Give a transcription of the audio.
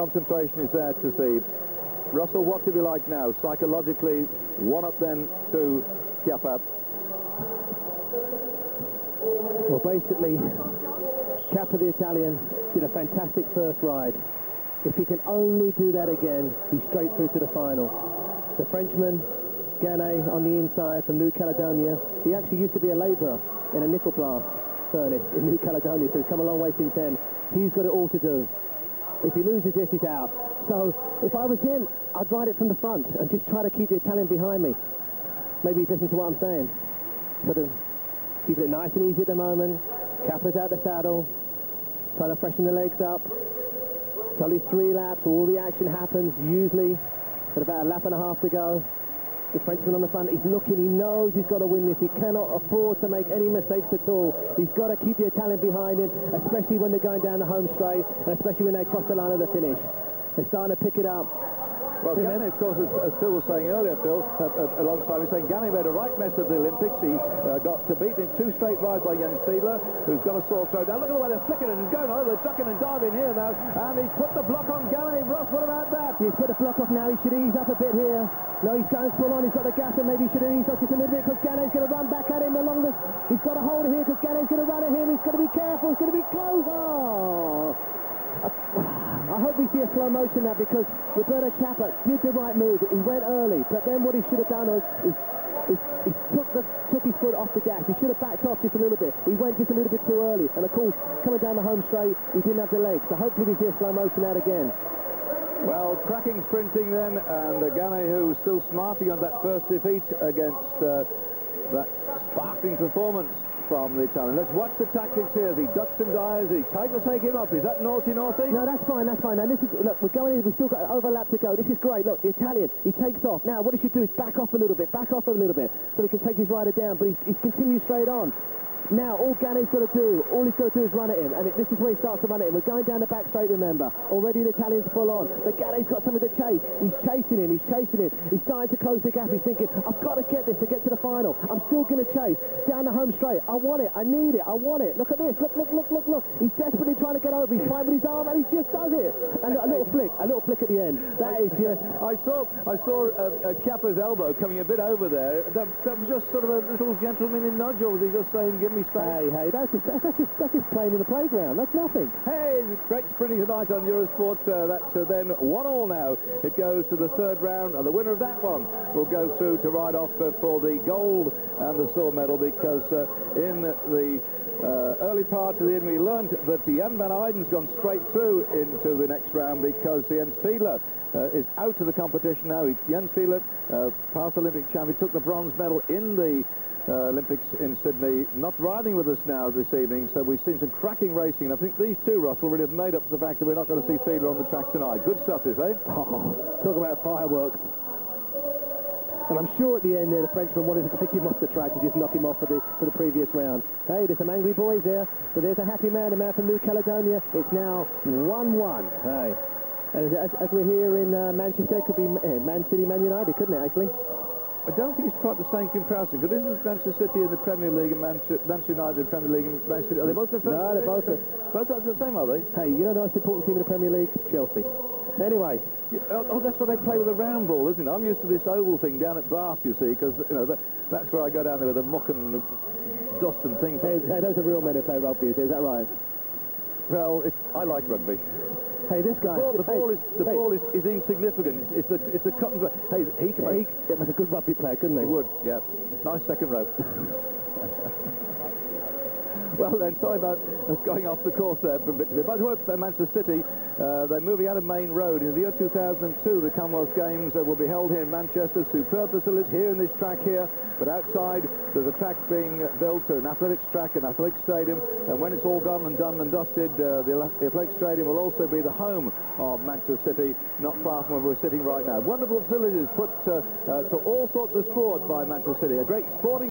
concentration is there to see. Russell, what's it be like now? Psychologically, one up then to Chiappa. Well, basically, Chiappa, the Italian, did a fantastic first ride. If he can only do that again, he's straight through to the final. The Frenchman, Gane, on the inside from New Caledonia. He actually used to be a labourer in a nickel blast furnace in New Caledonia, so he's come a long way since then. He's got it all to do. If he loses this, he's out. So, if I was him, I'd ride it from the front and just try to keep the Italian behind me. Maybe he's listening to what I'm saying. Sort of keeping it nice and easy at the moment. Chiappa's out the saddle, trying to freshen the legs up. It's only 3 laps, all the action happens usually with about a lap and a half to go. The Frenchman on the front, he's looking, he knows he's got to win this. He cannot afford to make any mistakes at all. He's got to keep the Italian behind him, especially when they're going down the home straight, and especially when they cross the line of the finish. They're starting to pick it up. Well, Gane, of course, as Phil was saying earlier, Phil, alongside me, saying Gane made a right mess of the Olympics. He got to beat in 2 straight rides by Jens Fiedler, who's got a sore throat. Now, look at the way they're flicking it and going on. They're ducking and diving here now, and he's put the block on Gane. Ross, what about that? He's put the block off now. He should ease up a bit here. No, he's going full on. He's got the gas, and maybe he should ease up just a little bit, because Gane's going to run back at him the longest. He's got to hold it here, because Gane's going to run at him. He's got to be careful. He's going to be close. Oh! I hope we see a slow motion now, because Roberto Chiappa did the right move. He went early, but then what he should have done was he took his foot off the gas. He should have backed off just a little bit. He went just a little bit too early, and of course, coming down the home straight, he didn't have the legs. So hopefully we see a slow motion out again. Well, cracking sprinting then, and Gane, who was still smarting on that first defeat against that sparkling performance from the Italian. Let's watch the tactics here. He ducks and dives. He tries to take him up. Is that naughty? No, that's fine, that's fine. Now, this is, look, we're going in, we've still got over a lap to go. This is great. Look, the Italian, he takes off. Now, what he should do is back off a little bit, so he can take his rider down, but he continues straight on. Now, all Gane's got to do, is run at him, and this is where he starts to run at him. We're going down the back straight, remember. Already the Italian's full on, but Gane's got something to chase. He's chasing him. He's starting to close the gap. He's thinking, I've got to get this to get to the final. I'm still going to chase. Down the home straight. I want it. I need it. I want it. Look at this. Look. He's desperately trying to get over. He's fighting with his arm, and he just does it. And a little flick at the end. That is just... I saw Chiappa's elbow coming a bit over there. That was just sort of a little gentlemanly nudge, or was he just saying, give me space? Hey, that's just playing in the playground. That's nothing. Hey, great sprinting tonight on Eurosport. That's then 1-1 now. It goes to the 3rd round, and the winner of that one will go through to ride off for the gold and the silver medal, because in the early part of the evening we learned that Jan van Eyden's gone straight through into the next round, because Jens Fiedler is out of the competition now. Jens Fiedler, past Olympic champion, took the bronze medal in the Olympics in Sydney, not riding with us now this evening, so we've seen some cracking racing, and I think these two, Russell, really have made up for the fact that we're not going to see Fiedler on the track tonight. Good stuff, this, eh? Oh, talk about fireworks. And I'm sure at the end there, the Frenchman wanted to take him off the track and just knock him off for the previous round. Hey, there's some angry boys there, but there's a happy man, a man from New Caledonia. It's now 1-1. Hey. And as we're here in Manchester, it could be Man City, Man United, couldn't it, actually? I don't think it's quite the same comparison, because isn't Manchester City in the Premier League and Manchester United in the Premier League and Manchester City? Are they both in the Premier League? No, they're both the same, are they? Hey, you know the most important team in the Premier League? Chelsea. Anyway. Yeah, that's why they play with a round ball, isn't it? I'm used to this oval thing down at Bath, you see, because that's where I go down there with the muck and dust and things. Hey, those are real men who play rugby, is that right? Well, I like rugby. Hey, this guy... The ball is insignificant. It's the cut and dry. Hey, he can make... He was a good rugby player, couldn't he? He would, yeah. Nice second row. Well then, sorry about us going off the course there for a bit to bit. By the way, Manchester City, they're moving out of Main Road. In the year 2002, the Commonwealth Games will be held here in Manchester. Superb facilities here in this track here, but outside there's a track being built, an athletics track, an athletics stadium, and when it's all gone and done and dusted, the athletics stadium will also be the home of Manchester City, not far from where we're sitting right now. Wonderful facilities put to all sorts of sport by Manchester City. A great sporting